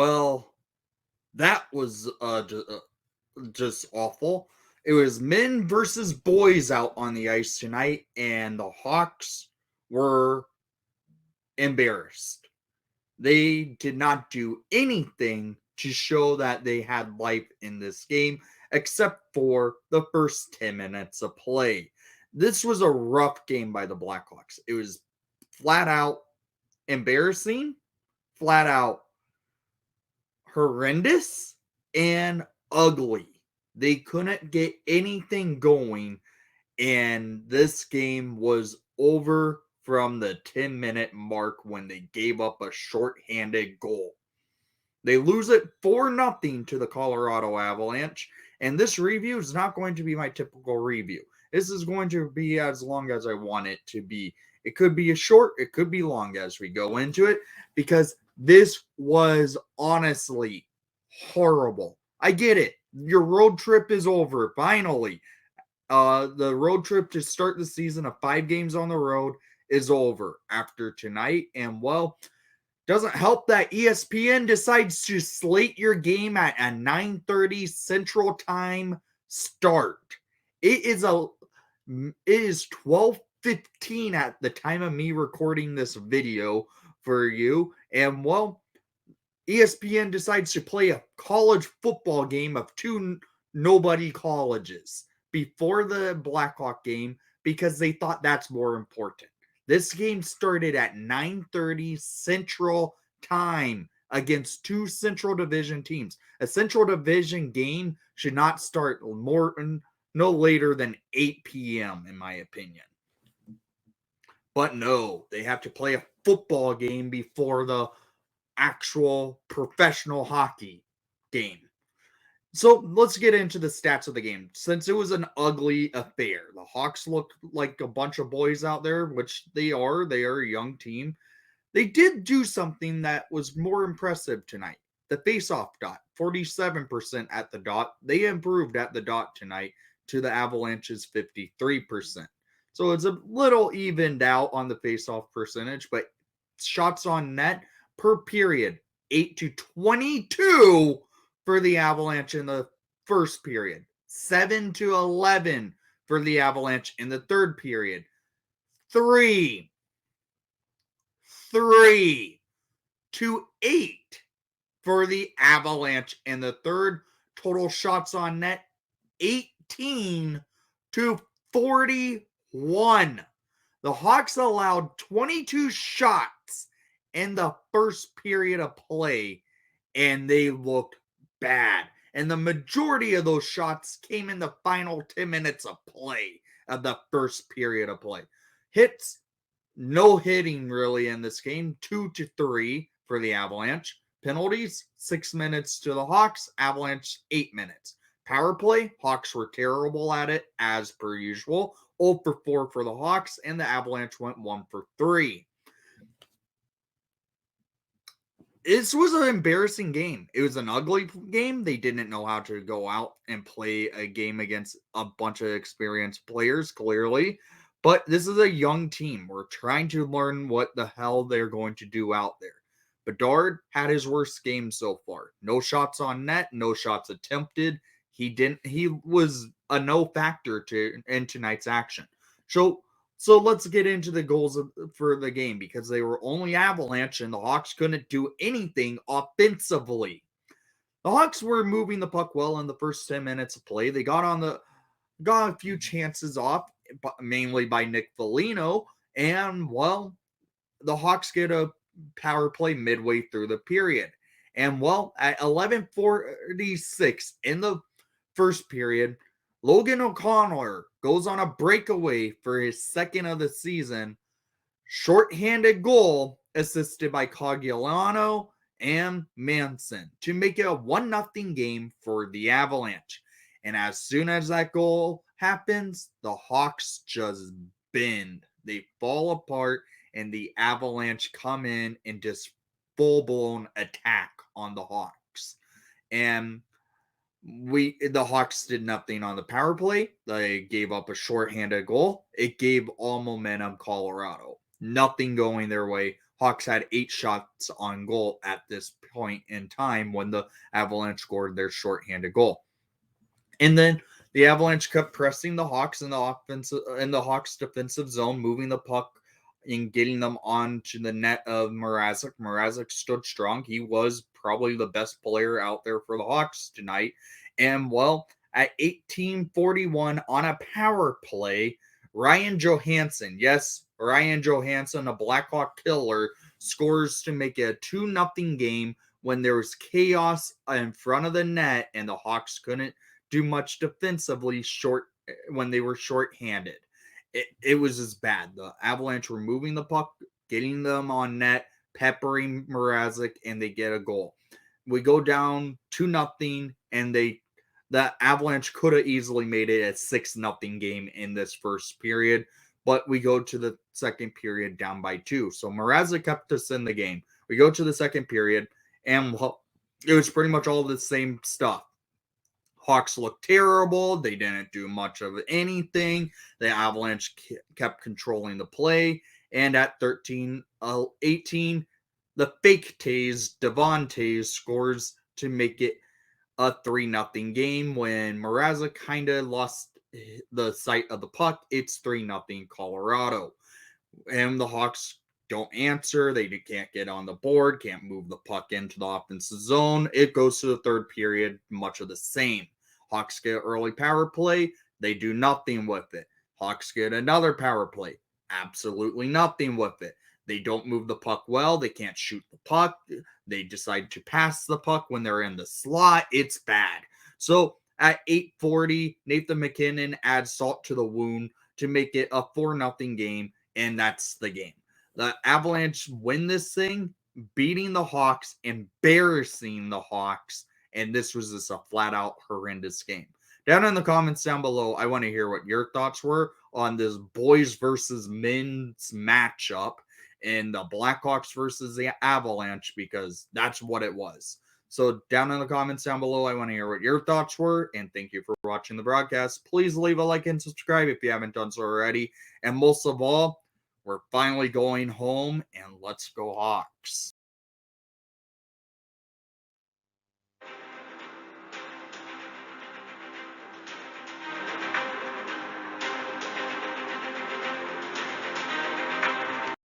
Well, that was just awful. It was men versus boys out on the ice tonight, and the Hawks were embarrassed. They did not do anything to show that they had life in this game, except for the first 10 minutes of play. This was a rough game by the Blackhawks. It was flat out embarrassing, flat out horrendous, and ugly. They couldn't get anything going, and this game was over from the 10-minute mark when they gave up a shorthanded goal. They lose it 4-0 to the Colorado Avalanche, and this review is not going to be my typical review. This is going to be as long as I want it to be. It could be a short, it could be long as we go into it, because this was honestly horrible. I get it. Your road trip is over, finally. The road trip to start the season of 5 games on the road is over after tonight. And, well, doesn't help that ESPN decides to slate your game at a 9:30 Central Time start. It is 12:15 at the time of me recording this video for you. And, well, ESPN decides to play a college football game of two nobody colleges before the Blackhawk game because they thought that's more important. This game started at 9:30 Central Time against two Central Division teams. A Central Division game should not start no later than 8 p.m. in my opinion. But no, they have to play a football game before the actual professional hockey game. So let's get into the stats of the game. Since it was an ugly affair, the Hawks looked like a bunch of boys out there, which they are. They are a young team. They did do something that was more impressive tonight. The face-off dot, 47% at the dot. They improved at the dot tonight to the Avalanche's 53%. So it's a little evened out on the face-off percentage, but shots on net per period, 8-22 for the Avalanche in the first period, 7-11 for the Avalanche in the third period, 3-8 for the Avalanche in the third. Total shots on net, 18-41. The Hawks allowed 22 shots in the first period of play, and they looked bad. And the majority of those shots came in the final 10 minutes of play of the first period of play. Hits, no hitting really in this game, 2-3 for the Avalanche. Penalties, 6 minutes to the Hawks, Avalanche 8 minutes. Power play, Hawks were terrible at it as per usual. 0-4 for the Hawks, and the Avalanche went 1-3. This was an embarrassing game. It was an ugly game. They didn't know how to go out and play a game against a bunch of experienced players, clearly. But this is a young team. We're trying to learn what the hell they're going to do out there. Bedard had his worst game so far. No shots on net, no shots attempted. He was a no factor in tonight's action. So let's get into the goals for the game because they were only Avalanche and the Hawks couldn't do anything offensively. The Hawks were moving the puck well in the first 10 minutes of play. They got a few chances off, mainly by Nick Foligno, and well, the Hawks get a power play midway through the period. And well, at 11:46 in the first period, Logan O'Connor goes on a breakaway for his second of the season. Shorthanded goal assisted by Cogliano and Manson to make it a 1-0 game for the Avalanche. And as soon as that goal happens, the Hawks just bend. They fall apart, and the Avalanche come in and just full-blown attack on the Hawks. And the Hawks did nothing on the power play. They gave up a shorthanded goal. It gave all momentum Colorado. Nothing going their way. Hawks had 8 shots on goal at this point in time when the Avalanche scored their shorthanded goal. And then the Avalanche kept pressing the Hawks in the Hawks defensive zone, moving the puck and getting them onto the net of Mrazek. Mrazek stood strong. He was probably the best player out there for the Hawks tonight. And well, at 18:41 on a power play, Ryan Johansson, yes, Ryan Johansson, a Blackhawk killer, scores to make it a 2-0 game when there was chaos in front of the net and the Hawks couldn't do much defensively when they were shorthanded. It was as bad. The Avalanche were moving the puck, getting them on net, peppering Mrazek, and they get a goal. We go down 2-0, and the Avalanche could have easily made it a 6-0 game in this first period, but we go to the second period down by 2. So Mrazek kept us in the game. We go to the second period, and it was pretty much all the same stuff. Hawks looked terrible. They didn't do much of anything. The Avalanche kept controlling the play. And at 13-18, the fake Taze, Devon Taze, scores to make it a 3-0 game when Mrazek kind of lost the sight of the puck. It's 3-0 Colorado. And the Hawks don't answer. They can't get on the board, can't move the puck into the offensive zone. It goes to the third period, much of the same. Hawks get early power play. They do nothing with it. Hawks get another power play. Absolutely nothing with it. They don't move the puck well. They can't shoot the puck. They decide to pass the puck when they're in the slot. It's bad. So at 8:40, Nathan MacKinnon adds salt to the wound to make it a 4-0 game, and that's the game. The Avalanche win this thing, beating the Hawks, embarrassing the Hawks, and this was just a flat-out horrendous game. Down in the comments down below, I want to hear what your thoughts were on this boys versus men's matchup in the Blackhawks versus the Avalanche, because that's what it was. So down in the comments down below, I want to hear what your thoughts were, and thank you for watching the broadcast. Please leave a like and subscribe if you haven't done so already. And most of all, we're finally going home, and let's go Hawks.